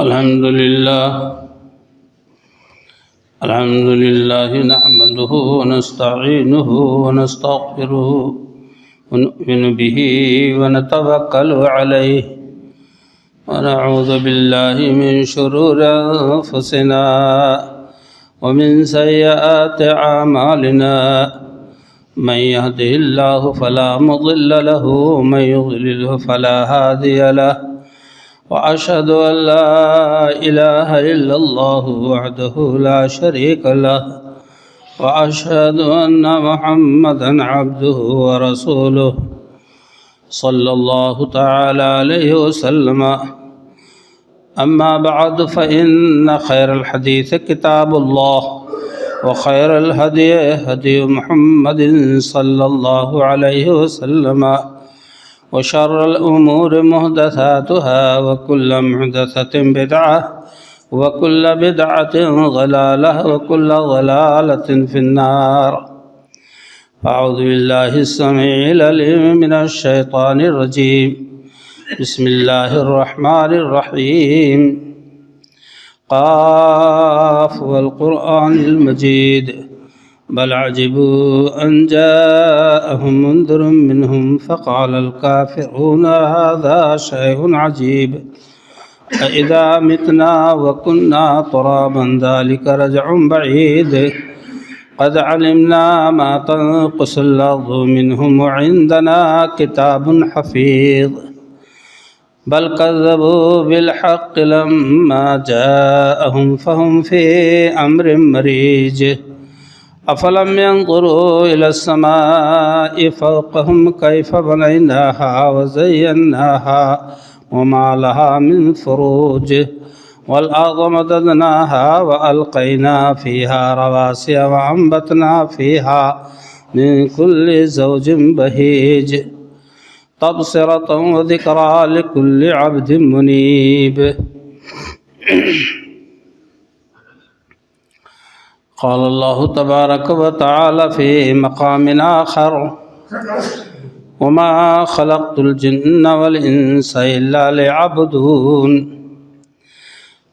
الحمد لله نحمده ونستعينه ونستغفره ونؤمن به ونتوكل عليه ونعوذ بالله من شرور أنفسنا ومن سيئات أعمالنا من يهده الله فلا مضل له ومن يضلله فلا هادي له وأشهد أن لا إله إلا الله وحده لا شريك له وأشهد أن محمدا عبده ورسوله صلى الله تعالى عليه وسلم. أما بعد فإن خير الحديث كتاب الله وخير الهدي هدي محمد صلى الله عليه وسلم وشر الأمور محدثاتها وكل محدثة بدعة وكل بدعة ضلالة وكل ضلالة في النار. أعوذ بالله السميع العليم من الشيطان الرجيم. بسم الله الرحمن الرحيم. قاف والقرآن المجيد بل عجبوا أن جاءهم منذر منهم فقال الكافرون هذا شيء عجيب أإذا متنا وكنا ترابا ذلك رجع بعيد قد علمنا ما تنقص الأرض منهم وعندنا كتاب حفيظ بل كذبوا بالحق لما جاءهم فهم في أمر مريج أفلم ينظروا إلى السماء فوقهم كيف بنيناها وزيناها وما لها من فروج والأرض مددناها وألقينا فيها رواسي وأنبتنا فيها من كل زوج بهيج تبصرة وذكرى لكل عبد منيب. قال الله تبارك وتعالى في مقام آخر وما خلقت الجن والإنس إلا ليعبدون.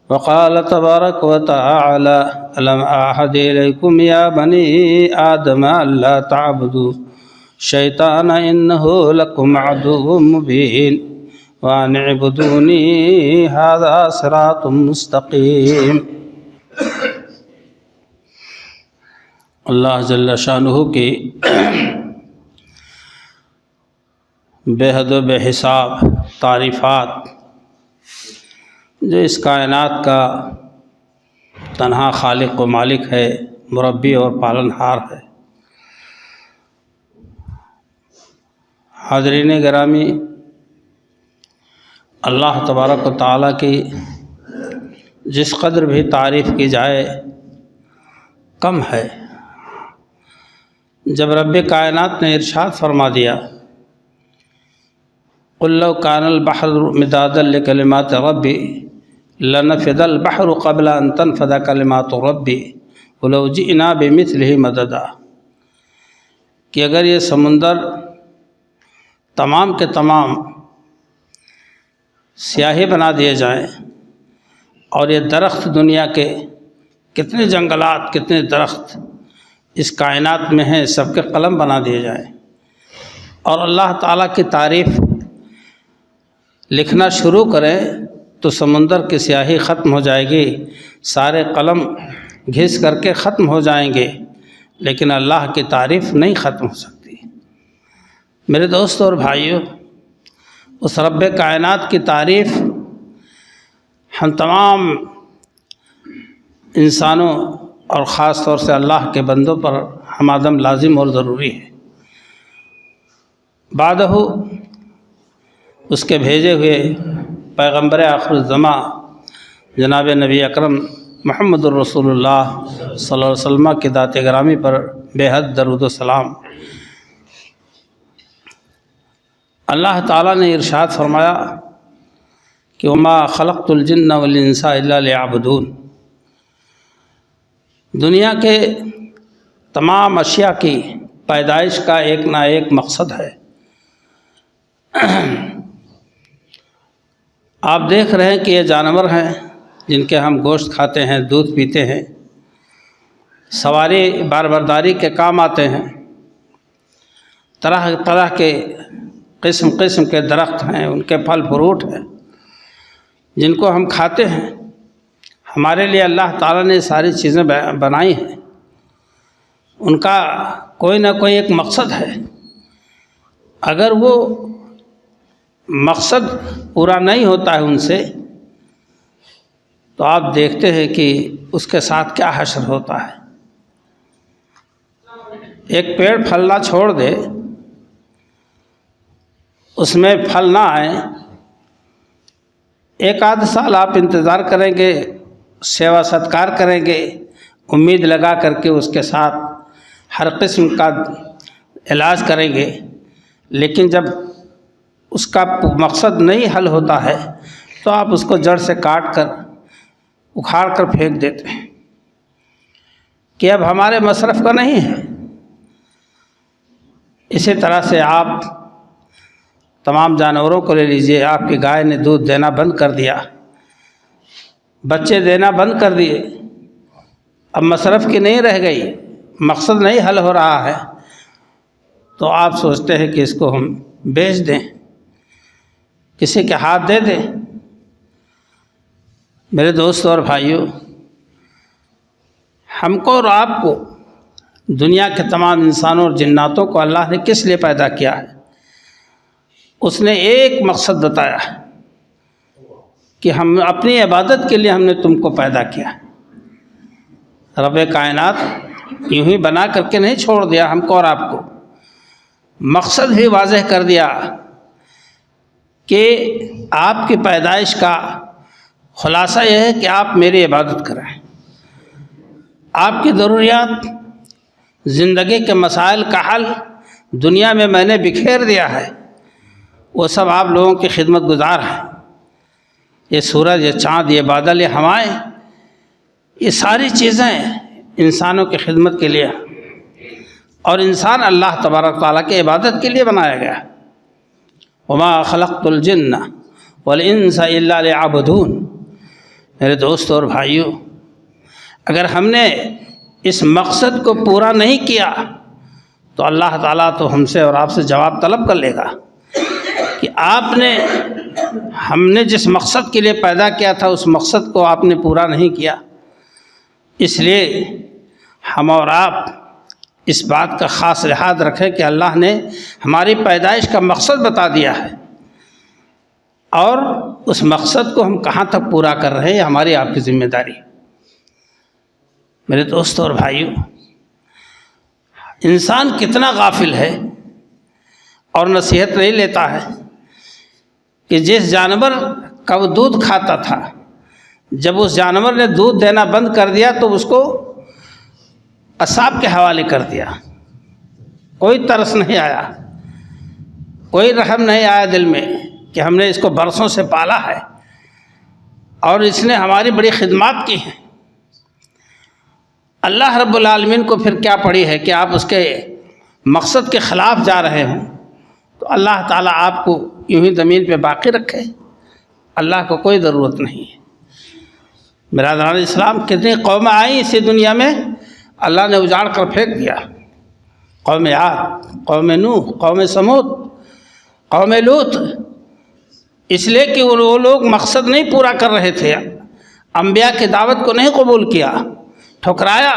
وقال تبارك وتعالى ألم أعهد إليكم يا بني آدم ألا تعبدوا الشيطان إنه لكم عدو مبين وأن اعبدوني هذا صراط مستقيم. اللہ جل شانہ کی بے حد و بے حساب تعریفات، جو اس کائنات کا تنہا خالق و مالک ہے، مربی اور پالنہار ہے. حاضرین گرامی، اللہ تبارک و تعالیٰ کی جس قدر بھی تعریف کی جائے کم ہے. جب رب کائنات نے ارشاد فرما دیا قل لو كان البحر مدادا لكلمات ربي لنفد البحر قبل ان تنفد كلمات ربي ولو جئنا بمثله مددا، کہ اگر یہ سمندر تمام کے تمام سیاہی بنا دیے جائیں اور یہ درخت دنیا کے کتنے جنگلات کتنے درخت اس کائنات میں ہیں سب کے قلم بنا دیے جائیں اور اللہ تعالیٰ کی تعریف لکھنا شروع کریں تو سمندر کی سیاہی ختم ہو جائے گی، سارے قلم گھس کر کے ختم ہو جائیں گے، لیکن اللہ کی تعریف نہیں ختم ہو سکتی. میرے دوستوں اور بھائیوں، اس رب کائنات کی تعریف ہم تمام انسانوں اور خاص طور سے اللہ کے بندوں پر ہم آدم لازم اور ضروری ہے. بعدہ اس کے بھیجے ہوئے پیغمبر آخر الزماں جناب نبی اکرم محمد الرسول اللہ صلی اللہ علیہ وسلم کی ذات گرامی پر بے حد درود و سلام. اللہ تعالیٰ نے ارشاد فرمایا کہ وما خلقت الجن والانس الا لیعبدون. دنیا کے تمام اشیاء کی پیدائش کا ایک نہ ایک مقصد ہے. آپ دیکھ رہے ہیں کہ یہ جانور ہیں جن کے ہم گوشت کھاتے ہیں، دودھ پیتے ہیں، سواری باربرداری کے کام آتے ہیں، طرح طرح کے قسم قسم کے درخت ہیں، ان کے پھل فروٹ ہیں جن کو ہم کھاتے ہیں۔ ہمارے لیے اللہ تعالیٰ نے ساری چیزیں بنائی ہیں، ان کا کوئی نہ کوئی ایک مقصد ہے۔ اگر وہ مقصد پورا نہیں ہوتا ہے ان سے، تو آپ دیکھتے ہیں کہ اس کے ساتھ کیا حشر ہوتا ہے۔ ایک پیڑ پھلنا چھوڑ دے، اس میں پھل نہ آئے، ایک آدھ سال آپ انتظار کریں گے، سیوا ستکار کریں گے، امید لگا کر کے اس کے ساتھ ہر قسم کا علاج کریں گے، لیکن جب اس کا مقصد نہیں حل ہوتا ہے تو آپ اس کو جڑ سے کاٹ کر اکھاڑ کر پھینک دیتے ہیں کہ اب ہمارے مصرف کا نہیں ہے۔ اسی طرح سے آپ تمام جانوروں کو لے لیجئے، آپ کی گائے نے دودھ دینا بند کر دیا، بچے دینا بند کر دیے، اب مصرف کی نہیں رہ گئی، مقصد نہیں حل ہو رہا ہے، تو آپ سوچتے ہیں کہ اس کو ہم بیچ دیں، کسی کے ہاتھ دے دیں۔ میرے دوستوں اور بھائیوں، ہم کو اور آپ کو، دنیا کے تمام انسانوں اور جناتوں کو اللہ نے کس لیے پیدا کیا ہے؟ اس نے ایک مقصد بتایا ہے کہ ہم اپنی عبادت کے لیے ہم نے تم کو پیدا کیا۔ رب کائنات یوں ہی بنا کر کے نہیں چھوڑ دیا ہم کو اور آپ کو، مقصد ہی واضح کر دیا کہ آپ کی پیدائش کا خلاصہ یہ ہے کہ آپ میری عبادت کریں۔ آپ کی ضروریات، زندگی کے مسائل کا حل دنیا میں میں نے بکھیر دیا ہے، وہ سب آپ لوگوں کی خدمت گزار ہیں۔ یہ سورج، یہ چاند، یہ بادل، یہ ہوائیں، یہ ساری چیزیں انسانوں کی خدمت کے لیے، اور انسان اللہ تبارک تعالیٰ کی عبادت کے لیے بنایا گیا۔ وما خلقت الجن والانس الا ليعبدون۔ میرے دوستوں اور بھائیوں، اگر ہم نے اس مقصد کو پورا نہیں کیا تو اللہ تعالیٰ تو ہم سے اور آپ سے جواب طلب کر لے گا کہ آپ نے، ہم نے جس مقصد کے لیے پیدا کیا تھا اس مقصد کو آپ نے پورا نہیں کیا۔ اس لیے ہم اور آپ اس بات کا خاص لحاظ رکھیں کہ اللہ نے ہماری پیدائش کا مقصد بتا دیا ہے، اور اس مقصد کو ہم کہاں تک پورا کر رہے ہیں یہ ہماری آپ کی ذمہ داری۔ میرے دوستوں اور بھائیوں، انسان کتنا غافل ہے اور نصیحت نہیں لیتا ہے کہ جس جانور کا وہ دودھ کھاتا تھا، جب اس جانور نے دودھ دینا بند کر دیا تو اس کو اصحاب کے حوالے کر دیا۔ کوئی ترس نہیں آیا، کوئی رحم نہیں آیا دل میں کہ ہم نے اس کو برسوں سے پالا ہے اور اس نے ہماری بڑی خدمات کی ہیں۔ اللہ رب العالمین کو پھر کیا پڑی ہے کہ آپ اس کے مقصد کے خلاف جا رہے ہوں، تو اللہ تعالیٰ آپ کو یوں ہی زمین پہ باقی رکھے۔ اللہ کو کوئی ضرورت نہیں ہے۔ برادران اسلام، کتنی قومیں آئیں اسی دنیا میں، اللہ نے اجاڑ کر پھینک دیا۔ قوم عاد، قوم نوح، قوم سمود، قوم لوط، اس لیے کہ وہ لوگ مقصد نہیں پورا کر رہے تھے، انبیاء کی دعوت کو نہیں قبول کیا، ٹھکرایا،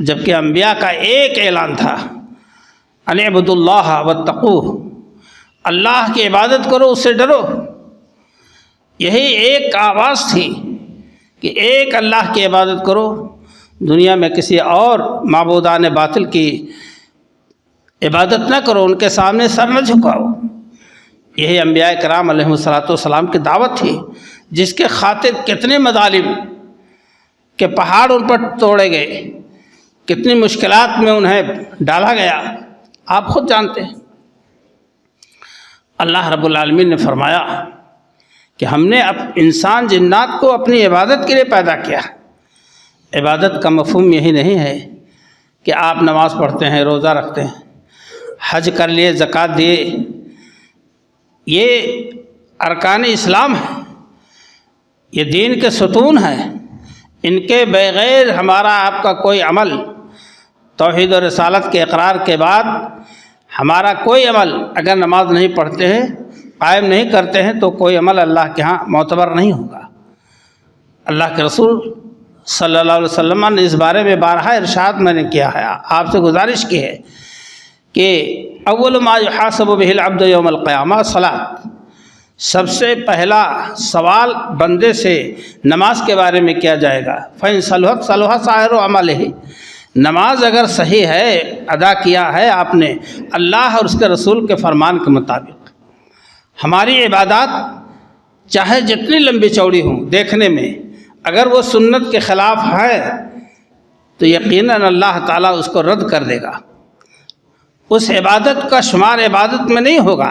جبکہ انبیاء کا ایک اعلان تھا، ان اعبدوا اللہ واتقوہ، اللہ کی عبادت کرو، اس سے ڈرو۔ یہی ایک آواز تھی کہ ایک اللہ کی عبادت کرو، دنیا میں کسی اور معبودان باطل کی عبادت نہ کرو، ان کے سامنے سر نہ جھکاؤ۔ یہی انبیاء کرام علیہ السلام کی دعوت تھی، جس کے خاطر کتنے مظالم کے پہاڑ ان پر توڑے گئے، کتنی مشکلات میں انہیں ڈالا گیا، آپ خود جانتے ہیں۔ اللہ رب العالمین نے فرمایا کہ ہم نے انسان جنات کو اپنی عبادت کے لیے پیدا کیا۔ عبادت کا مفہوم یہی نہیں ہے کہ آپ نماز پڑھتے ہیں، روزہ رکھتے ہیں، حج کر لیے، زکوٰۃ دیے، یہ ارکان اسلام ہے۔ یہ دین کے ستون ہیں، ان کے بغیر ہمارا آپ کا کوئی عمل، توحید و رسالت کے اقرار کے بعد ہمارا کوئی عمل اگر نماز نہیں پڑھتے ہیں، قائم نہیں کرتے ہیں، تو کوئی عمل اللہ کے ہاں معتبر نہیں ہوگا۔ اللہ کے رسول صلی اللہ علیہ وسلم نے اس بارے میں بارہا ارشاد میں نے کیا ہے، آپ سے گزارش کی ہے کہ اول ما یحاسب بہ العبد یوم القیامہ الصلاۃ، سب سے پہلا سوال بندے سے نماز کے بارے میں کیا جائے گا۔ فإن صلحت صلح سائر عملہ، نماز اگر صحیح ہے، ادا کیا ہے آپ نے اللہ اور اس کے رسول کے فرمان کے مطابق، ہماری عبادات چاہے جتنی لمبی چوڑی ہوں دیکھنے میں، اگر وہ سنت کے خلاف ہے تو یقیناً اللہ تعالیٰ اس کو رد کر دے گا، اس عبادت کا شمار عبادت میں نہیں ہوگا،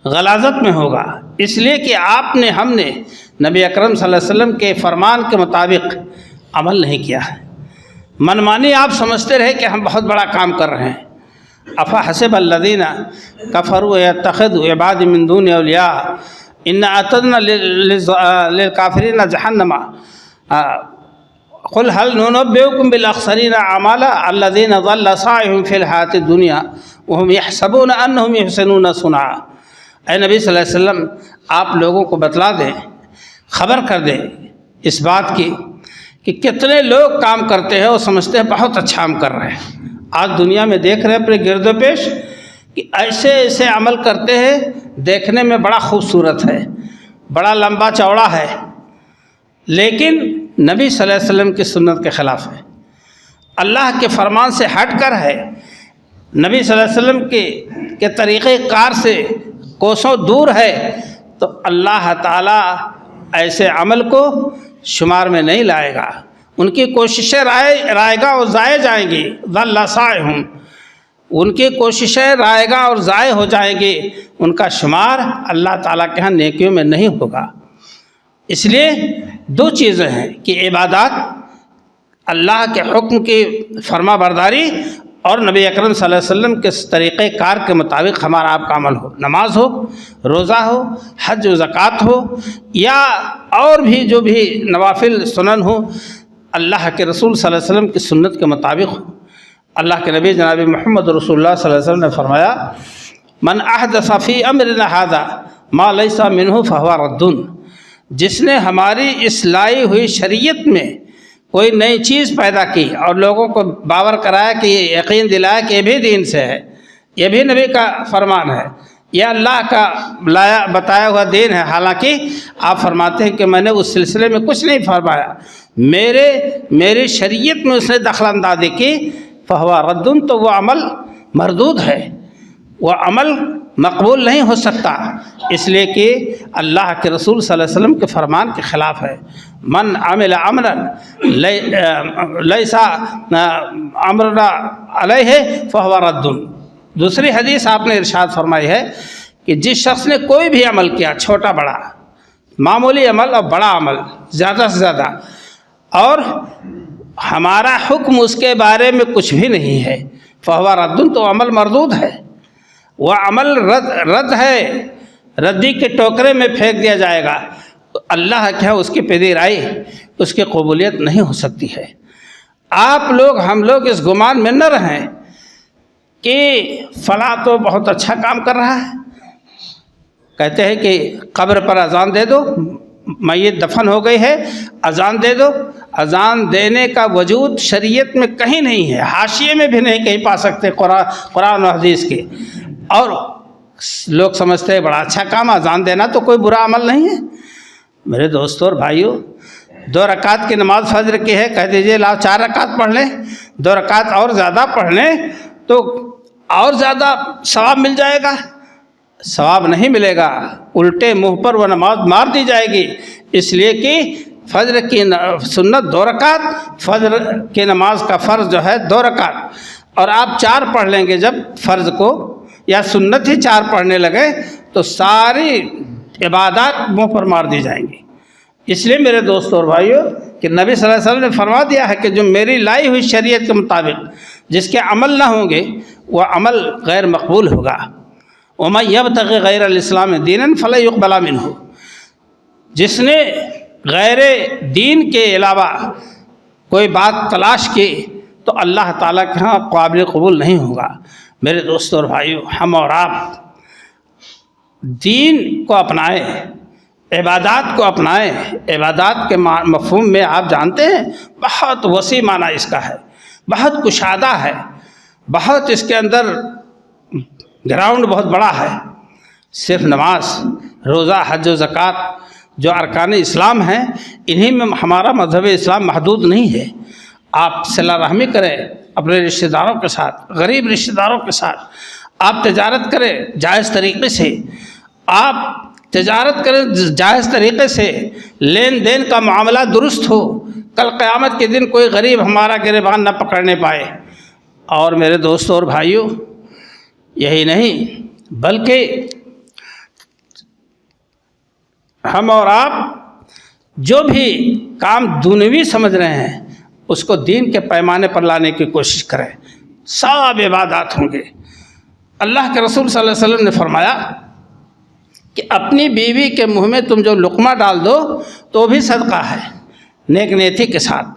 غلاظت میں ہوگا، اس لیے کہ آپ نے، ہم نے نبی اکرم صلی اللہ علیہ وسلم کے فرمان کے مطابق عمل نہیں کیا ہے۔ منمانی آپ سمجھتے رہے کہ ہم بہت بڑا کام کر رہے ہیں۔ افحسب الذین کفروا یتخذوا عباد من دون اولیاء انا اعتدنا للکافرین جہنم قل هل ننبئکم بالاخسرین اعمالا الذین ضل سعیهم فی الحیاۃ الدنیا وهم یحسبون انهم یحسنون صنعا۔ اے نبی صلی اللہ علیہ وسلم، آپ لوگوں کو بتلا دیں، خبر کر دیں اس بات کی کہ کتنے لوگ کام کرتے ہیں اور سمجھتے ہیں بہت اچھا ہم کر رہے ہیں۔ آج دنیا میں دیکھ رہے ہیں اپنے گرد و پیش کہ ایسے ایسے عمل کرتے ہیں، دیکھنے میں بڑا خوبصورت ہے، بڑا لمبا چوڑا ہے، لیکن نبی صلی اللہ علیہ وسلم کی سنت کے خلاف ہے، اللہ کے فرمان سے ہٹ کر ہے، نبی صلی اللہ علیہ وسلم کے طریقۂ کار سے کوسوں دور ہے، تو اللہ تعالیٰ ایسے عمل کو شمار میں نہیں لائے گا، ان کی کوششیں رائے گا اور ضائع جائیں گی، ضل سعیہم، ان کی کوششیں رائے گا اور ضائع ہو جائیں گی، ان کا شمار اللہ تعالیٰ کے ہاں نیکیوں میں نہیں ہوگا۔ اس لیے دو چیزیں ہیں کہ عبادات، اللہ کے حکم کی فرما برداری، اور نبی اکرم صلی اللہ علیہ وسلم کے طریقۂ کار کے مطابق ہمارا آپ کا عمل ہو، نماز ہو، روزہ ہو، حج و زکوٰۃ ہو، یا اور بھی جو بھی نوافل سنن ہو، اللہ کے رسول صلی اللہ علیہ وسلم کی سنت کے مطابق ہو۔ اللہ کے نبی جناب محمد رسول اللہ صلی اللہ علیہ وسلم نے فرمایا، من احدث فی امرنا ھذا ما لیس منہ فہو رد، جس نے ہماری اس لائی ہوئی شریعت میں کوئی نئی چیز پیدا کی اور لوگوں کو باور کرایا کہ یہ یقین دلایا کہ یہ بھی دین سے ہے، یہ بھی نبی کا فرمان ہے، یہ اللہ کا بتایا ہوا دین ہے، حالانکہ آپ فرماتے ہیں کہ میں نے اس سلسلے میں کچھ نہیں فرمایا، میری شریعت میں اس نے دخل اندازی کی، فہو رد، تو وہ عمل مردود ہے، وہ عمل مقبول نہیں ہو سکتا، اس لیے کہ اللہ کے رسول صلی اللہ علیہ وسلم کے فرمان کے خلاف ہے۔ من عمل عملا لیس امرنا علیہ فہو رد۔ دوسری حدیث آپ نے ارشاد فرمائی ہے کہ جس شخص نے کوئی بھی عمل کیا، چھوٹا بڑا، معمولی عمل اور بڑا عمل، زیادہ سے زیادہ، اور ہمارا حکم اس کے بارے میں کچھ بھی نہیں ہے، فہو رد، تو عمل مردود ہے، وہ عمل رد ہے، ردی کے ٹوکرے میں پھینک دیا جائے گا، اللہ کیا اس کی پذیرائی، اس کی قبولیت نہیں ہو سکتی ہے۔ آپ لوگ، ہم لوگ اس گمان میں نہ رہیں کہ فلاں تو بہت اچھا کام کر رہا ہے، کہتے ہیں کہ قبر پر اذان دے دو، میت دفن ہو گئی ہے، اذان دے دو، اذان دینے کا وجود شریعت میں کہیں نہیں ہے، حاشیے میں بھی نہیں کہیں پا سکتے قرآن و حدیث کے، اور لوگ سمجھتے ہیں بڑا اچھا کام، اذان دینا تو کوئی برا عمل نہیں ہے۔ میرے دوستوں اور بھائیوں، 2 رکعت کی نماز فجر کی ہے، کہہ دیجئے لاؤ 4 رکعت پڑھ لیں، 2 رکعت اور زیادہ پڑھ لیں تو اور زیادہ ثواب مل جائے گا، ثواب نہیں ملے گا، الٹے منہ پر وہ نماز مار دی جائے گی، اس لیے کہ فجر کی سنت 2 رکعت، فجر کی نماز کا فرض جو ہے 2 رکعت، اور آپ 4 پڑھ لیں گے جب فرض کو، یا سنت ہی 4 پڑھنے لگے تو ساری عبادات منہ پر مار دی جائیں گی۔ اس لیے میرے دوستوں اور بھائیوں کہ نبی صلی اللہ علیہ وسلم نے فرما دیا ہے کہ جو میری لائی ہوئی شریعت کے مطابق جس کے عمل نہ ہوں گے وہ عمل غیر مقبول ہوگا۔ وَمَن يَبْتَغِ غَيْرَ الْإِسْلَامِ دِينًا فَلَن يُقْبَلَ مِنْهُ، جس نے غیر دین کے علاوہ کوئی بات تلاش کی تو اللہ تعالیٰ کے ہاں قابل قبول نہیں ہوگا۔ میرے دوستوں اور بھائیوں، ہم اور آپ دین کو اپنائیں، عبادات کو اپنائیں۔ عبادات کے مفہوم میں آپ جانتے ہیں بہت وسیع معنی اس کا ہے، بہت کشادہ ہے، بہت اس کے اندر گراؤنڈ بہت بڑا ہے۔ صرف نماز، روزہ، حج و زکوٰۃ جو ارکان اسلام ہیں، انہی میں ہمارا مذہب اسلام محدود نہیں ہے۔ آپ صلہ رحمی کریں اپنے رشتہ داروں کے ساتھ، غریب رشتہ داروں کے ساتھ، آپ تجارت کریں جائز طریقے سے، آپ تجارت کریں جائز طریقے سے، لین دین کا معاملہ درست ہو، کل قیامت کے دن کوئی غریب ہمارا گریبان نہ پکڑنے پائے۔ اور میرے دوستوں اور بھائیوں، یہی نہیں بلکہ ہم اور آپ جو بھی کام دنیوی سمجھ رہے ہیں اس کو دین کے پیمانے پر لانے کی کوشش کریں۔ سب عبادات ہوں گے۔ اللہ کے رسول صلی اللہ علیہ وسلم نے فرمایا کہ اپنی بیوی کے منہ میں تم جو لقمہ ڈال دو تو بھی صدقہ ہے، نیک نیتی کے ساتھ،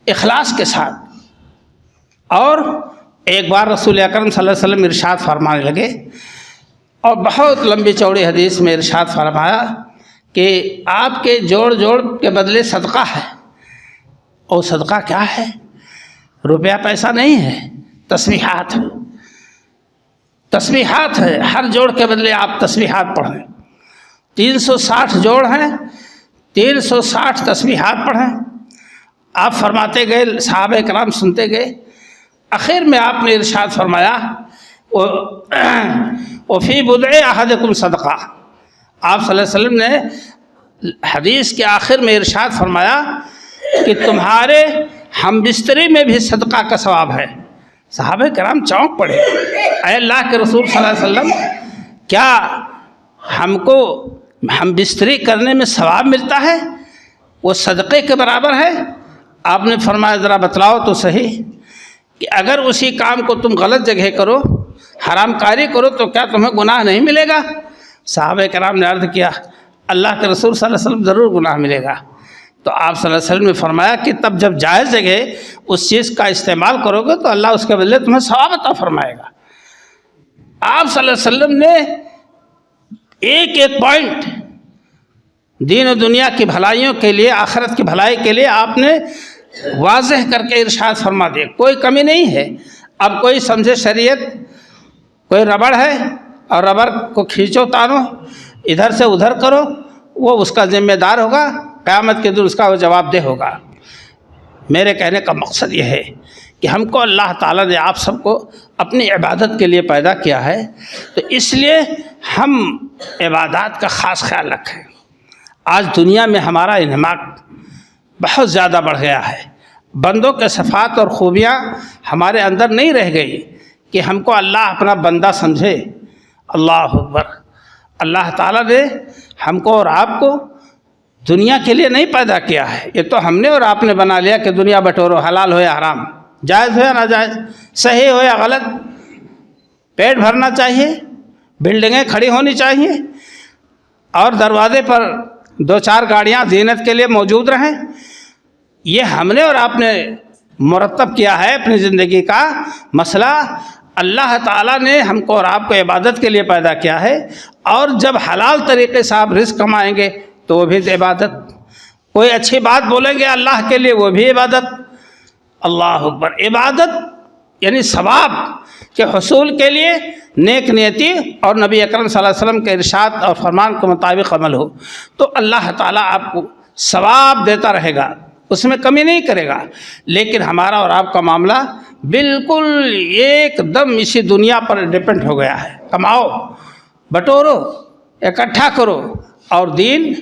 اخلاص کے ساتھ۔ اور ایک بار رسول اکرم صلی اللہ علیہ وسلم ارشاد فرمانے لگے، اور بہت لمبی چوڑی حدیث میں ارشاد فرمایا کہ آپ کے جوڑ جوڑ کے بدلے صدقہ ہے۔ اور صدقہ کیا ہے؟ روپیہ پیسہ نہیں ہے، تسبیحات ہے، تسبیحات ہے۔ ہر جوڑ کے بدلے آپ تسبیحات پڑھیں۔ 360 جوڑ ہیں، 360 تسبیحات پڑھیں۔ آپ فرماتے گئے، صحابہ کرام سنتے گئے، آخر میں آپ نے ارشاد فرمایا وفی بدع احدکم صدقہ۔ آپ صلی اللہ علیہ وسلم نے حدیث کے آخر میں ارشاد فرمایا کہ تمہارے ہم بستری میں بھی صدقہ کا ثواب ہے۔ صحابہ کرام چونک پڑے، اے اللہ کے رسول صلی اللہ علیہ وسلم، کیا ہم کو ہم بستری کرنے میں ثواب ملتا ہے؟ وہ صدقے کے برابر ہے؟ آپ نے فرمایا ذرا بتلاؤ تو صحیح کہ اگر اسی کام کو تم غلط جگہ کرو، حرام کاری کرو، تو کیا تمہیں گناہ نہیں ملے گا؟ صحابہ کرام نے عرض کیا اللہ کے رسول صلی اللہ علیہ وسلم ضرور گناہ ملے گا۔ تو آپ صلی اللہ علیہ وسلم نے فرمایا کہ تب جب جائز جگہ اس چیز کا استعمال کرو گے تو اللہ اس کے بدلے تمہیں ثواب عطا فرمائے گا۔ آپ صلی اللہ علیہ وسلم نے ایک ایک پوائنٹ دین و دنیا کی بھلائیوں کے لیے، آخرت کی بھلائی کے لیے آپ نے واضح کر کے ارشاد فرما دیا، کوئی کمی نہیں ہے۔ اب کوئی سمجھے شریعت کوئی ربڑ ہے اور ربڑ کو کھینچو تانو، ادھر سے ادھر کرو، وہ اس کا ذمہ دار ہوگا، قیامت کے دن اس کا وہ جواب دہ ہوگا۔ میرے کہنے کا مقصد یہ ہے کہ ہم کو اللہ تعالیٰ نے آپ سب کو اپنی عبادت کے لیے پیدا کیا ہے، تو اس لیے ہم عبادات کا خاص خیال رکھیں۔ آج دنیا میں ہمارا انہماک بہت زیادہ بڑھ گیا ہے، بندوں کے صفات اور خوبیاں ہمارے اندر نہیں رہ گئی کہ ہم کو اللہ اپنا بندہ سمجھے۔ اللہ اکبر! اللہ تعالیٰ نے ہم کو اور آپ کو دنیا کے لیے نہیں پیدا کیا ہے، یہ تو ہم نے اور آپ نے بنا لیا کہ دنیا بٹورو، حلال ہو یا حرام، جائز ہو یا ناجائز، صحیح ہو یا غلط، پیٹ بھرنا چاہیے، بلڈنگیں کھڑی ہونی چاہیے، اور دروازے پر 2-4 گاڑیاں زینت کے لیے موجود رہیں۔ یہ ہم نے اور آپ نے مرتب کیا ہے اپنی زندگی کا مسئلہ۔ اللہ تعالیٰ نے ہم کو اور آپ کو عبادت کے لیے پیدا کیا ہے، اور جب حلال طریقے سے آپ رزق کمائیں گے تو وہ بھی عبادت، کوئی اچھی بات بولیں گے اللہ کے لیے وہ بھی عبادت۔ اللہ اکبر! عبادت یعنی ثواب کے حصول کے لیے نیک نیتی اور نبی اکرم صلی اللہ علیہ وسلم کے ارشاد اور فرمان کے مطابق عمل ہو تو اللہ تعالیٰ آپ کو ثواب دیتا رہے گا، اس میں کمی نہیں کرے گا۔ لیکن ہمارا اور آپ کا معاملہ بالکل ایک دم اسی دنیا پر ڈپینڈ ہو گیا ہے، کماؤ، بٹورو، اکٹھا کرو، اور دین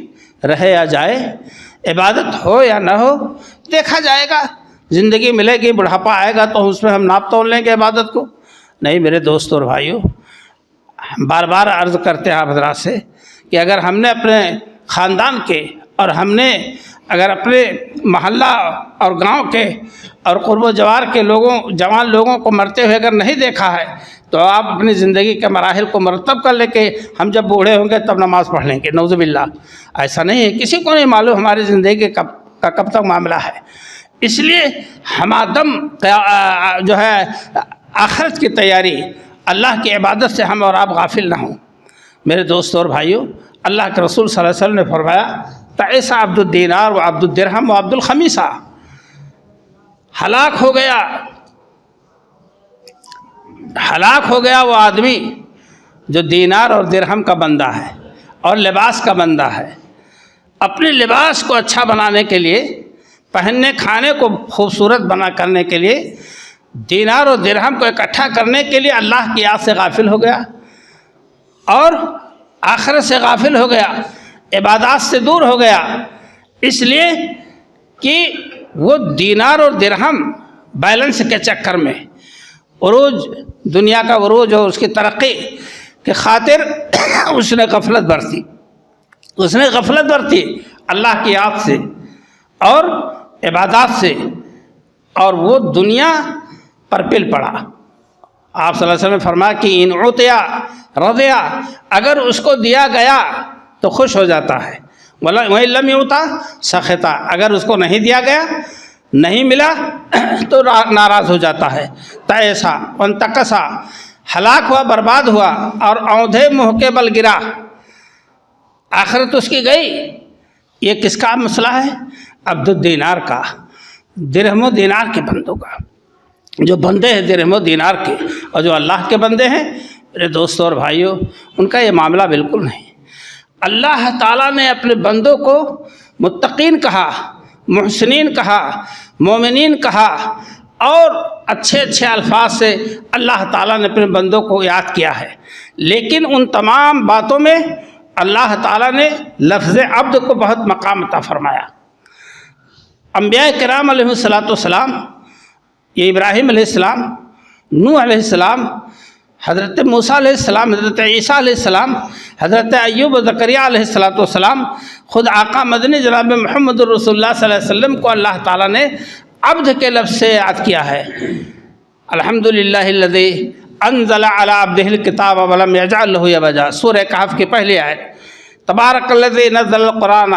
رہے یا جائے، عبادت ہو یا نہ ہو دیکھا جائے گا۔ زندگی ملے گی، بڑھاپا آئے گا تو اس میں ہم ناپ تول لیں گے عبادت کو۔ نہیں میرے دوستوں اور بھائیوں، بار بار عرض کرتے ہیں آپ حضرات سے کہ اگر ہم نے اپنے خاندان کے، اور ہم نے اگر اپنے محلہ اور گاؤں کے اور قرب و جوار کے جوان لوگوں کو مرتے ہوئے اگر نہیں دیکھا ہے تو آپ اپنی زندگی کے مراحل کو مرتب کر لیں کہ ہم جب بوڑھے ہوں گے تب نماز پڑھ لیں گے، نعوذ باللہ۔ ایسا نہیں ہے، کسی کو نہیں معلوم ہماری زندگی کا کب تک معاملہ ہے۔ اس لیے ہمادم جو ہے آخرت کی تیاری، اللہ کی عبادت سے ہم اور آپ غافل نہ ہوں۔ میرے دوستوں اور بھائیوں، اللہ کے رسول صلی اللہ علیہ وسلم نے فرمایا تعیس عبد الدینار و عبد الدرہم و عبد الخمیسہ، ہلاک ہو گیا وہ آدمی جو دینار اور درہم کا بندہ ہے اور لباس کا بندہ ہے۔ اپنے لباس کو اچھا بنانے کے لیے، پہننے کھانے کو خوبصورت بنا کرنے کے لیے، دینار اور درہم کو اکٹھا کرنے کے لیے اللہ کی یاد سے غافل ہو گیا اور آخرت سے غافل ہو گیا، عبادات سے دور ہو گیا، اس لیے کہ وہ دینار اور درہم بیلنس کے چکر میں عروج، دنیا کا عروج اور اس کی ترقی کے خاطر اس نے غفلت برتی اللہ کی یاد سے اور عبادات سے، اور وہ دنیا پر پل پڑا۔ آپ صلی اللہ علیہ وسلم نے فرمایا کہ ان عطیا رضیا، اگر اس کو دیا گیا تو خوش ہو جاتا ہے، وَإِن لَمْ يُعْطَ سَخِطَ، اگر اس کو نہیں دیا گیا، نہیں ملا تو ناراض ہو جاتا ہے۔ تَعِسَ وَانْتَكَسَ، ہلاک ہوا، برباد ہوا اور اوندھے منہ کے بل گرا، آخرت اس کی گئی۔ یہ کس کا مسئلہ ہے؟ عبد الدینار کا، درہم و دینار کے بندوں کا، جو بندے ہیں درہم و دینار کے، اور جو اللہ کے بندے ہیں میرے دوستوں اور بھائیوں، ان کا یہ معاملہ بالکل نہیں۔ اللہ تعالیٰ نے اپنے بندوں کو متقین کہا، محسنین کہا، مومنین کہا، اور اچھے اچھے الفاظ سے اللہ تعالیٰ نے اپنے بندوں کو یاد کیا ہے، لیکن ان تمام باتوں میں اللہ تعالیٰ نے لفظ عبد کو بہت مقام عطا فرمایا۔ انبیاء کرام علیہ السلام، یہ ابراہیم علیہ السلام، نوح علیہ السلام، حضرت موسیٰ علیہ السلام، حضرت عیسیٰ علیہ السلام، حضرت ایوب و زکریا علیہ السلام، خود آقا مدنی جناب محمد رسول اللہ صلی اللہ علیہ وسلم کو اللہ تعالیٰ نے عبد کے لفظ سے یاد کیا ہے۔ الحمدللہ الذی انزل علی عبدہ الکتاب ولم یجعل لہ عوجا، سورہ کہف کی پہلی آیت۔ تبارک الذی نزل القرآن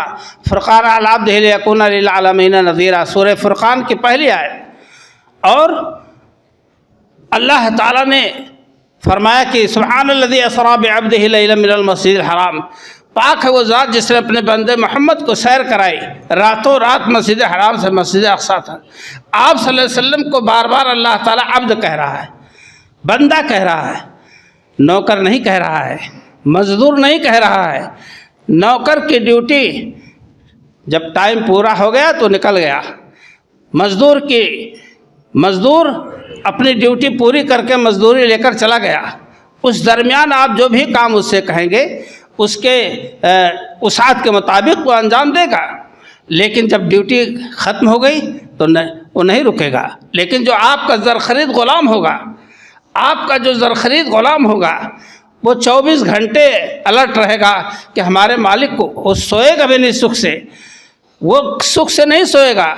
فرقانا علی عبدہ لیکون للعالمین نذیرا، سورہ فرقان کی پہلی آیت۔ اور اللہ تعالیٰ نے فرمایا کہ سبحان الذی اسریٰ بعبدہ لیلا من المسجد الحرام، پاک ہے وہ ذات جس نے اپنے بندے محمد کو سیر کرائی، راتوں رات مسجد حرام سے مسجد اقصیٰ تک۔ آپ صلی اللہ علیہ وسلم کو بار بار اللہ تعالیٰ عبد کہہ رہا ہے، بندہ کہہ رہا ہے، نوکر نہیں کہہ رہا ہے، مزدور نہیں کہہ رہا ہے۔ نوکر کی ڈیوٹی جب ٹائم پورا ہو گیا تو نکل گیا، مزدور اپنی ڈیوٹی پوری کر کے مزدوری لے کر چلا گیا، اس درمیان آپ جو بھی کام اس سے کہیں گے اس کے وسعت کے مطابق وہ انجام دے گا، لیکن جب ڈیوٹی ختم ہو گئی تو وہ نہیں رکے گا۔ لیکن جو آپ کا زرخرید غلام ہوگا، آپ کا جو زرخرید غلام ہوگا، وہ 24 گھنٹے الرٹ رہے گا کہ ہمارے مالک کو، وہ سوئے گا بھی نہیں سکھ سے، وہ سکھ سے نہیں سوئے گا،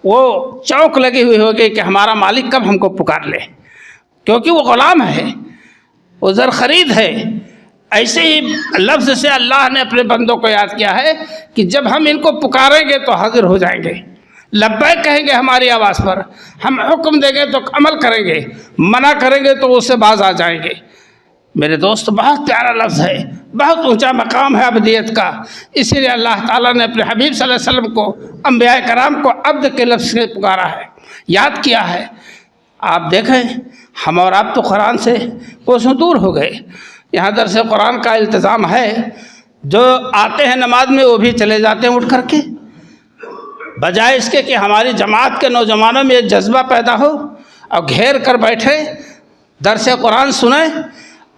وہ چونک لگی ہوئی ہوگی کہ ہمارا مالک کب ہم کو پکار لے، کیونکہ وہ غلام ہے، وہ زرخرید ہے۔ ایسے ہی لفظ سے اللہ نے اپنے بندوں کو یاد کیا ہے کہ جب ہم ان کو پکاریں گے تو حاضر ہو جائیں گے، لبیک کہیں گے ہماری آواز پر، ہم حکم دیں گے تو عمل کریں گے، منع کریں گے تو اس سے باز آ جائیں گے۔ میرے دوست، بہت پیارا لفظ ہے، بہت اونچا مقام ہے عبدیت کا، اسی لیے اللہ تعالیٰ نے اپنے حبیب صلی اللہ علیہ وسلم کو، انبیاء کرام کو عبد کے لفظ سے پکارا ہے، یاد کیا ہے۔ آپ دیکھیں ہم اور آپ تو قرآن سے کوسوں دور ہو گئے۔ یہاں درس قرآن کا التزام ہے، جو آتے ہیں نماز میں وہ بھی چلے جاتے ہیں اٹھ کر کے، بجائے اس کے کہ ہماری جماعت کے نوجوانوں میں ایک جذبہ پیدا ہو اور گھیر کر بیٹھے، درس قرآن سنیں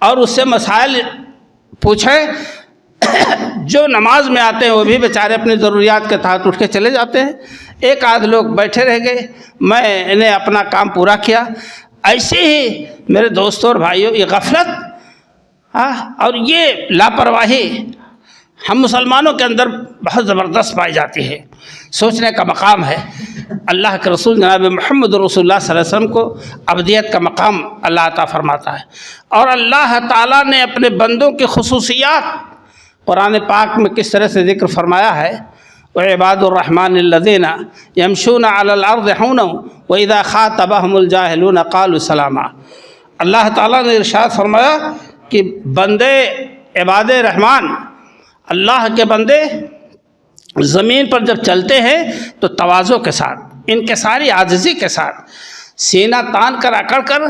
اور اس سے مسائل پوچھیں۔ جو نماز میں آتے ہیں وہ بھی بیچارے اپنی ضروریات کے تحت اٹھ کے چلے جاتے ہیں، ایک آدھ لوگ بیٹھے رہ گئے، میں نے اپنا کام پورا کیا۔ ایسے ہی میرے دوستوں اور بھائیوں، یہ غفلت اور یہ لاپرواہی ہم مسلمانوں کے اندر بہت زبردست پائی جاتی ہے، سوچنے کا مقام ہے۔ اللہ کے رسول جناب محمد رسول اللہ صلی اللہ علیہ وسلم کو ابدیت کا مقام اللہ عطا فرماتا ہے، اور اللہ تعالیٰ نے اپنے بندوں کی خصوصیات قرآن پاک میں کس طرح سے ذکر فرمایا ہے۔ وعباد الرحمن الذین یمشون علی الارض حونا واذا خاطبهم الجاہلون قالوا سلاما۔ اللہ تعالیٰ نے ارشاد فرمایا کہ بندے عباد رحمان، اللہ کے بندے زمین پر جب چلتے ہیں تو تواضع کے ساتھ، انکساری عاجزی کے ساتھ، سینہ تان کر اکڑ کر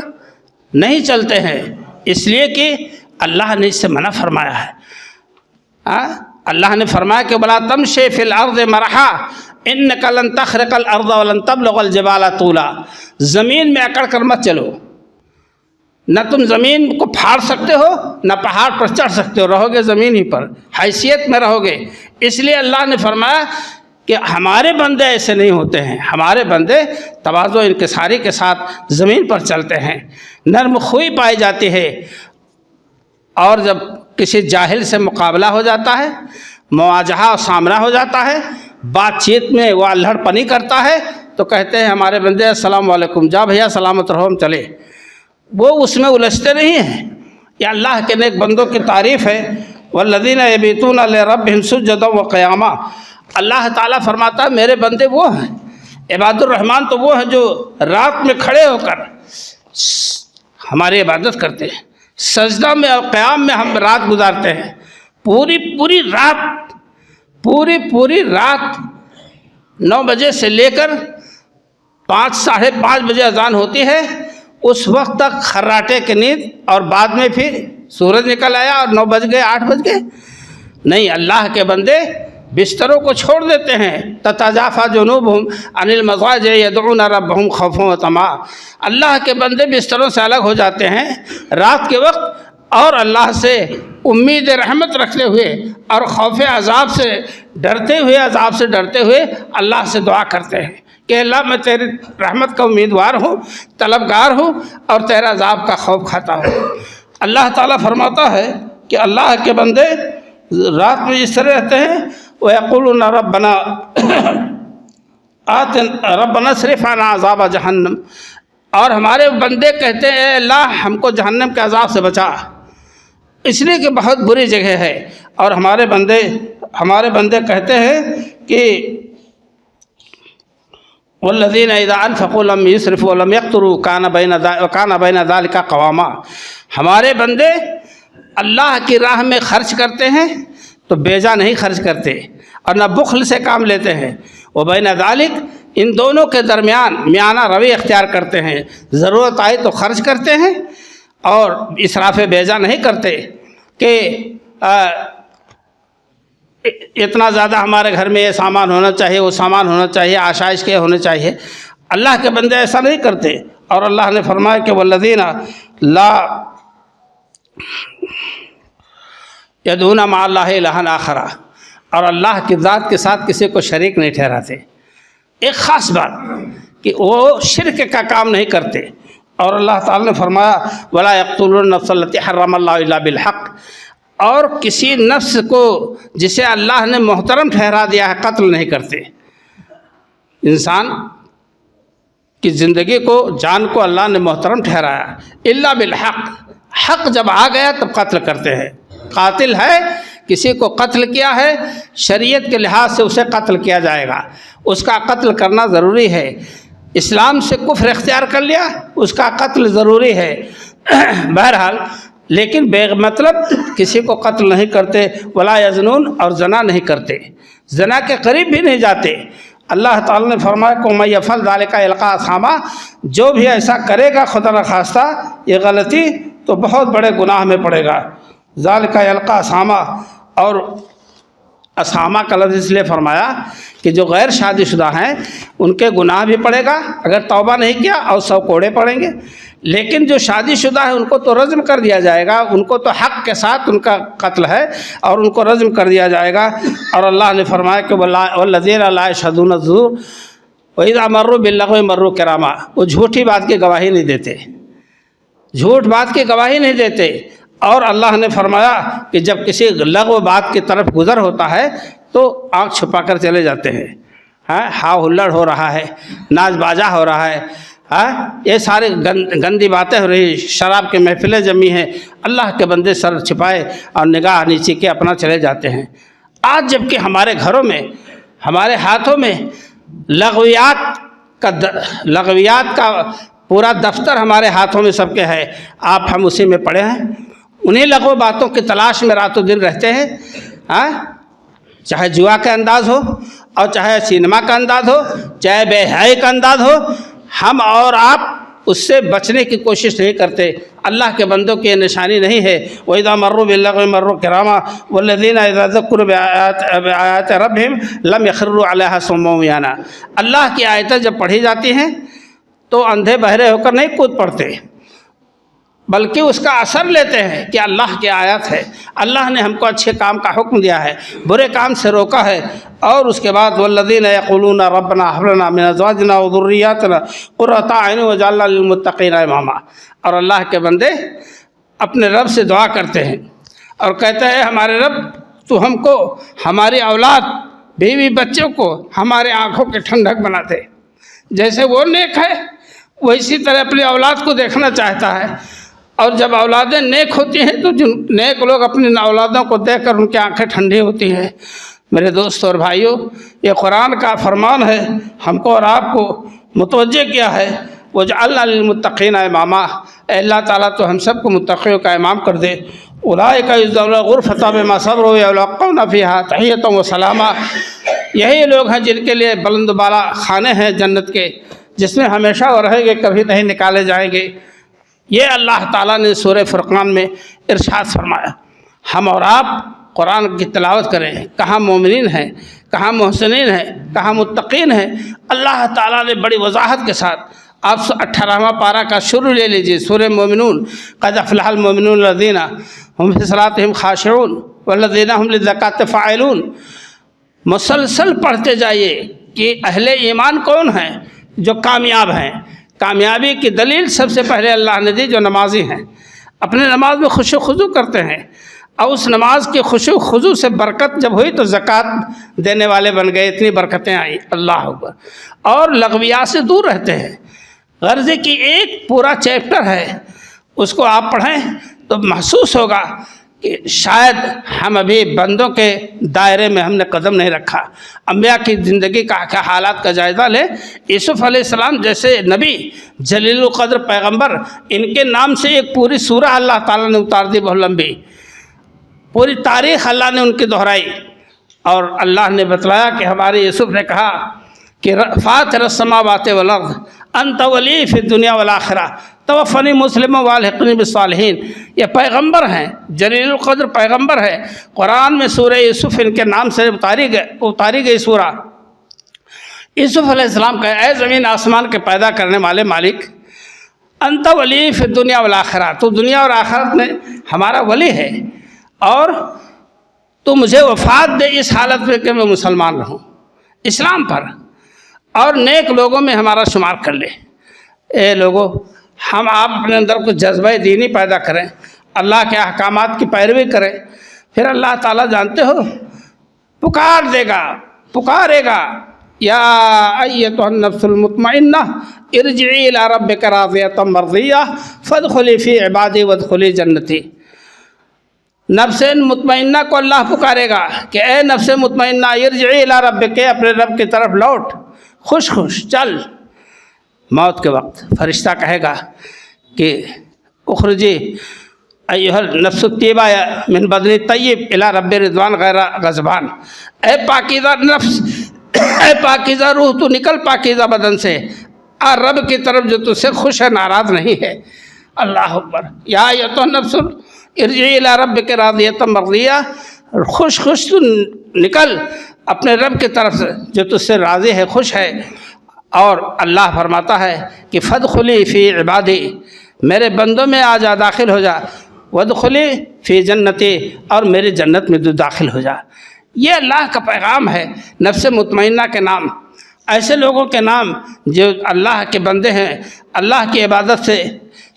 نہیں چلتے ہیں، اس لیے کہ اللہ نے اس سے منع فرمایا ہے۔ اللہ نے فرمایا کہ بلا تمشی فی الارض مرحا انک لن تخرق الارض ولن تبلغ الجبال طولا۔ زمین میں اکڑ کر مت چلو، نہ تم زمین کو پھاڑ سکتے ہو نہ پہاڑ پر چڑھ سکتے ہو، رہو گے زمین ہی پر، حیثیت میں رہو گے۔ اس لیے اللہ نے فرمایا کہ ہمارے بندے ایسے نہیں ہوتے ہیں، ہمارے بندے تواضع و انکساری کے ساتھ زمین پر چلتے ہیں، نرم خوئی پائی جاتی ہے۔ اور جب کسی جاہل سے مقابلہ ہو جاتا ہے، مواجہہ اور سامنا ہو جاتا ہے، بات چیت میں وہ الہڑ پنی کرتا ہے، تو کہتے ہیں ہمارے بندے السلام علیکم، جا بھیا سلامت رہو ہم چلے۔ وہ اس میں الجھتے نہیں ہیں۔ یہ اللہ کے نیک بندوں کی تعریف ہے۔ والذین یبیتون لربہم سجدا وقیاما۔ اللہ تعالیٰ فرماتا ہے میرے بندے وہ ہیں، عباد الرحمن تو وہ ہیں جو رات میں کھڑے ہو کر ہماری عبادت کرتے ہیں، سجدہ میں اور قیام میں ہم رات گزارتے ہیں، پوری رات 9 بجے سے لے کر 5 ساڑھے 5 بجے اذان ہوتی ہے، اس وقت تک خراٹے کی نیند، اور بعد میں پھر سورج نکل آیا اور 9 بج گئے 8 بج گئے، نہیں، اللہ کے بندے بستروں کو چھوڑ دیتے ہیں۔ تتجافی جنوبہم عن المضاجع یدعون ربہم خوفا وطمعا۔ اللہ کے بندے بستروں سے الگ ہو جاتے ہیں رات کے وقت، اور اللہ سے امید رحمت رکھتے ہوئے اور خوف عذاب سے ڈرتے ہوئے اللہ سے دعا کرتے ہیں کہ اللہ میں تیری رحمت کا امیدوار ہوں، طلبگار ہوں، اور تیرا عذاب کا خوف کھاتا ہوں۔ اللہ تعالیٰ فرماتا ہے کہ اللہ کے بندے رات میں اس طرح رہتے ہیں، وَيَقُولُونَ رَبَّنَا اصْرِفْ عَنَّا عَذَابَ جَهَنَّمَ۔ اور ہمارے بندے کہتے ہیں اے اللہ ہم کو جہنم کے عذاب سے بچا، اس لیے کہ بہت بری جگہ ہے۔ اور ہمارے بندے کہتے ہیں کہ والذین اذا انفقوا لم یسرفوا ولم یقتروا وکان بین ذلک قواما۔ ہمارے بندے اللہ کی راہ میں خرچ کرتے ہیں تو بیجا نہیں خرچ کرتے، اور نہ بخل سے کام لیتے ہیں، وبین ذلک، ان دونوں کے درمیان میانہ روی اختیار کرتے ہیں، ضرورت آئی تو خرچ کرتے ہیں اور اسراف بیجا نہیں کرتے کہ اتنا زیادہ ہمارے گھر میں یہ سامان ہونا چاہیے، وہ سامان ہونا چاہیے، آشائش کے ہونے چاہیے۔ اللہ کے بندے ایسا نہیں کرتے۔ اور اللہ نے فرمایا کہ والذین لا یدعون مع اللہ الہا آخر، اور اللہ کی ذات کے ساتھ کسی کو شریک نہیں ٹھہراتے۔ ایک خاص بات کہ وہ شرک کا کام نہیں کرتے۔ اور اللہ تعالیٰ نے فرمایا ولا یقتلون النفس التی حرم اللہ الا بالحق، اور کسی نفس کو جسے اللہ نے محترم ٹھہرا دیا ہے قتل نہیں کرتے۔ انسان کی زندگی کو، جان کو اللہ نے محترم ٹھہرایا، الا بالحق، حق جب آ گیا تب قتل کرتے ہیں۔ قاتل ہے، کسی کو قتل کیا ہے، شریعت کے لحاظ سے اسے قتل کیا جائے گا، اس کا قتل کرنا ضروری ہے۔ اسلام سے کفر اختیار کر لیا، اس کا قتل ضروری ہے۔ بہرحال لیکن بے مطلب کسی کو قتل نہیں کرتے، ولا یزنون، اور زنا نہیں کرتے، زنا کے قریب بھی نہیں جاتے۔ اللہ تعالیٰ نے فرمایا کہ من یفعل ذلک یلقی اثاما، جو بھی ایسا کرے گا خدا نخواستہ یہ غلطی تو بہت بڑے گناہ میں پڑے گا۔ ذالک یلقی اثاما، اور اسامہ کا لفظ اس لیے فرمایا کہ جو غیر شادی شدہ ہیں ان کے گناہ بھی پڑے گا اگر توبہ نہیں کیا، اور 100 کوڑے پڑیں گے۔ لیکن جو شادی شدہ ہے ان کو تو رجم کر دیا جائے گا، ان کو تو حق کے ساتھ ان کا قتل ہے اور ان کو رجم کر دیا جائے گا۔ اور اللہ نے فرمایا کہ والذین لا یشہدون الزور وَإِذَا مَرُّوا بِاللَّغْوِ مَرُّوا کِرَامًا، وہ جھوٹی بات کی گواہی نہیں دیتے، جھوٹ بات کی گواہی نہیں دیتے، اور اللہ نے فرمایا کہ جب کسی لغو بات کی طرف گزر ہوتا ہے تو آنکھ چھپا کر چلے جاتے ہیں. ہاں ہلڑ ہو رہا ہے، ناچ باجا ہو رہا ہے، یہ سارے گندی باتیں ہو رہی، شراب کے محفلیں جمی ہیں، اللہ کے بندے سر چھپائے اور نگاہ نیچے کے اپنا چلے جاتے ہیں. آج جب کہ ہمارے گھروں میں، ہمارے ہاتھوں میں لغویات کا پورا دفتر ہمارے ہاتھوں میں سب کے ہے، ہم اسی میں پڑے ہیں، انہیں لغو باتوں کی تلاش میں رات و دن رہتے ہیں. چاہے جوا کا انداز ہو اور چاہے سینما کا انداز ہو، چاہے بے حیائی کا انداز ہو، ہم اور آپ اس سے بچنے کی کوشش نہیں کرتے. اللہ کے بندوں کی یہ نشانی نہیں ہے. وَإِذَا مَرُّوا بِاللَّغْوِ مَرُّوا كِرَامًا وَالَّذِينَ إِذَا ذُكِّرُوا بِآيَاتِ رَبِّهِمْ لَمْ يَخِرُّوا عَلَيْهَا صُمًّا وَعُمْيَانًا. اللہ کی آیتیں جب پڑھی جاتی ہیں تو اندھے بہرے ہو کر نہیں کود پڑتے، بلکہ اس کا اثر لیتے ہیں کہ اللہ کی آیت ہے، اللہ نے ہم کو اچھے کام کا حکم دیا ہے، برے کام سے روکا ہے. اور اس کے بعد والذین یقولون ربنا هب لنا من ازواجنا وذریاتنا قرۃ اعین واجعلنا للمتقین اماما. اور اللہ کے بندے اپنے رب سے دعا کرتے ہیں اور کہتے ہیں ہمارے رب تو ہم کو، ہماری اولاد، بیوی بچوں کو ہمارے آنکھوں کے ٹھنڈک بنا دے. جیسے وہ نیک ہے وہ اسی طرح اپنی اولاد کو دیکھنا چاہتا ہے. اور جب اولادیں نیک ہوتی ہیں تو جن نیک لوگ اپنی اولادوں کو دیکھ کر ان کی آنکھیں ٹھنڈی ہوتی ہیں. میرے دوستوں اور بھائیوں، یہ قرآن کا فرمان ہے، ہم کو اور آپ کو متوجہ کیا ہے. وَجَعَلْنَا لِلْمُتَّقِينَ إِمَامًا. اے اللہ تعالیٰ تو ہم سب کو متقیوں کا امام کر دے. أُولَٰئِكَ يُجْزَوْنَ الْغُرْفَةَ بِمَا صَبَرُوا وَيُلَقَّوْنَ فِيهَا تَحِيَّةً وَسَلَامًا. یہی لوگ ہیں جن کے لیے بلند و بالا خانے ہیں جنت کے، جس میں ہمیشہ وہ رہیں گے، کبھی نہیں نکالے جائیں گے. یہ اللہ تعالیٰ نے سورہ فرقان میں ارشاد فرمایا. ہم اور آپ قرآن کی تلاوت کریں. کہاں مومنین ہیں، کہاں محسنین ہیں، کہاں متقین ہیں. اللہ تعالیٰ نے بڑی وضاحت کے ساتھ، آپ 18واں پارہ کا شروع لے لیجئے، سورہ مومنون. قد افلح المؤمنون الذین هم فی صلاتهم خاشعون والذین هم للزکاۃ فاعلون. مسلسل پڑھتے جائیے کہ اہل ایمان کون ہیں جو کامیاب ہیں. کامیابی کی دلیل سب سے پہلے اللہ نے دی، جو نمازی ہیں، اپنے نماز میں خشوع و خضوع کرتے ہیں. اور اس نماز کے خشوع و خضوع سے برکت جب ہوئی تو زکوٰۃ دینے والے بن گئے، اتنی برکتیں آئیں. اللہ اکبر. اور لغویات سے دور رہتے ہیں. غرض کی ایک پورا چیپٹر ہے، اس کو آپ پڑھیں تو محسوس ہوگا کہ شاید ہم ابھی بندوں کے دائرے میں ہم نے قدم نہیں رکھا. انبیاء کی زندگی کا حالات کا جائزہ لیں. یوسف علیہ السلام جیسے نبی، جلیل القدر پیغمبر، ان کے نام سے ایک پوری سورہ اللہ تعالیٰ نے اتار دی، بہت لمبی پوری تاریخ اللہ نے ان کی دہرائی. اور اللہ نے بتلایا کہ ہمارے یوسف نے کہا کہ فاطر السماوات والارض انت ولی فی الدنیا والآخرہ توفنی مسلما والحقنی بالصالحین. یہ پیغمبر ہیں، جلیل القدر پیغمبر ہے. قرآن میں سورہ یوسف ان کے نام سے اتاری گئی سورہ. یوسف علیہ السلام کہا اے زمین آسمان کے پیدا کرنے والے مالک، انت ولی فی الدنیا والآخرہ، تو دنیا اور آخرت میں ہمارا ولی ہے، اور تو مجھے وفات دے اس حالت میں کہ میں مسلمان رہوں، اسلام پر، اور نیک لوگوں میں ہمارا شمار کر لے. اے لوگوں، ہم آپ اپنے اندر کچھ جذبہ دینی پیدا کریں، اللہ کے احکامات کی پیروی کریں، پھر اللہ تعالیٰ جانتے ہو پکارے گا. یا ایتھا النفس المطمئنہ ارجعی الی ربک راضیۃ مرضیہ فادخلی فی عبادی وادخلی جنتی. نفس مطمئنہ کو اللہ پکارے گا کہ اے نفس مطمئنہ ارجعی الی ربک، اپنے رب کی طرف لوٹ، خوش چل. موت کے وقت فرشتہ کہے گا کہ اخرجی ایھا النفس الطیبہ من بدن طیب الی رب رضوان غیر غضبان. اے پاکیزہ نفس، اے پاکیزہ روح، تو نکل پاکیزہ بدن سے اور رب کی طرف جو تجھ سے خوش ہے، ناراض نہیں ہے. اللہ اکبر. یا ایھا النفس ارجعی الی ربک راضیۃ مرضیہ، خوش تو نکل اپنے رب کی طرف سے جو تجھ سے راضی ہے، خوش ہے. اور اللہ فرماتا ہے کہ فادخلی فی عبادی، میرے بندوں میں آ جا، داخل ہو جا. وادخلی فی جنتی، اور میری جنت میں تو داخل ہو جا. یہ اللہ کا پیغام ہے. نفس مطمئنہ کے نام، ایسے لوگوں کے نام جو اللہ کے بندے ہیں، اللہ کی عبادت سے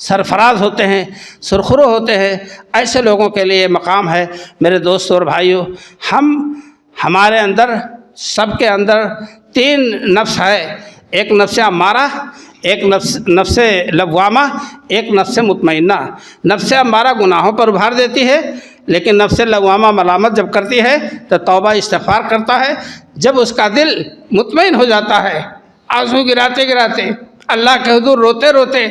سرفراز ہوتے ہیں، سرخرو ہوتے ہیں، ایسے لوگوں کے لیے مقام ہے۔ میرے دوستوں اور بھائیوں، ہمارے اندر، سب کے اندر 3 نفس ہے، ایک نفس امارہ، ایک نفس لوامہ، ایک نفس مطمئنہ۔ نفس امارہ گناہوں پر ابھار دیتی ہے، لیکن نفس لوامہ ملامت جب کرتی ہے تو توبہ استغفار کرتا ہے۔ جب اس کا دل مطمئن ہو جاتا ہے، آنسو گراتے گراتے، اللہ کے حضور روتے روتے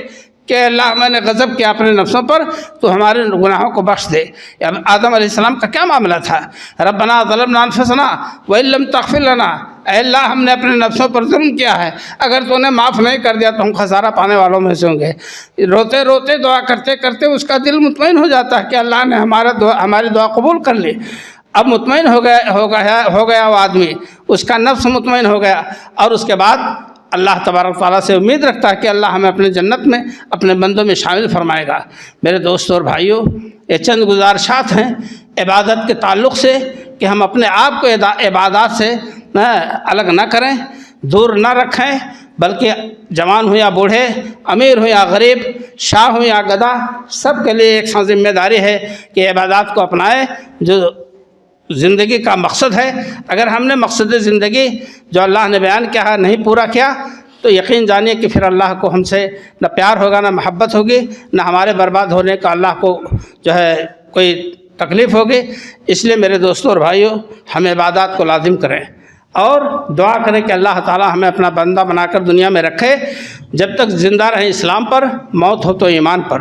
کہ اللہ میں نے غضب کیا اپنے نفسوں پر، تو ہمارے گناہوں کو بخش دے۔ آدم علیہ السلام کا کیا معاملہ تھا؟ ربنا ظلمنا انفسنا وان لم تغفر لنا، اے اللہ ہم نے اپنے نفسوں پر ظلم کیا ہے، اگر تو نے معاف نہیں کر دیا تو ہم خسارہ پانے والوں میں سے ہوں گے۔ روتے روتے دعا کرتے کرتے اس کا دل مطمئن ہو جاتا ہے کہ اللہ نے ہماری دعا قبول کر لی۔ اب مطمئن ہو گیا وہ آدمی، اس کا نفس مطمئن ہو گیا، اور اس کے بعد اللہ تبارک تعالیٰ سے امید رکھتا ہے کہ اللہ ہمیں اپنے جنت میں اپنے بندوں میں شامل فرمائے گا۔ میرے دوستوں اور بھائیوں، یہ چند گزارشات ہیں عبادت کے تعلق سے کہ ہم اپنے آپ کو عبادات سے الگ نہ کریں، دور نہ رکھیں، بلکہ جوان ہو یا بوڑھے، امیر ہو یا غریب، شاہ ہو یا گدھا، سب کے لیے ایک ساتھ ذمہ داری ہے کہ عبادات کو اپنائیں جو زندگی کا مقصد ہے۔ اگر ہم نے مقصد زندگی جو اللہ نے بیان کیا ہے نہیں پورا کیا تو یقین جانیے کہ پھر اللہ کو ہم سے نہ پیار ہوگا، نہ محبت ہوگی، نہ ہمارے برباد ہونے کا اللہ کو جو ہے کوئی تکلیف ہوگی۔ اس لیے میرے دوستوں اور بھائیوں، ہم عبادات کو لازم کریں اور دعا کریں کہ اللہ تعالی ہمیں اپنا بندہ بنا کر دنیا میں رکھے، جب تک زندہ رہیں اسلام پر، موت ہو تو ایمان پر۔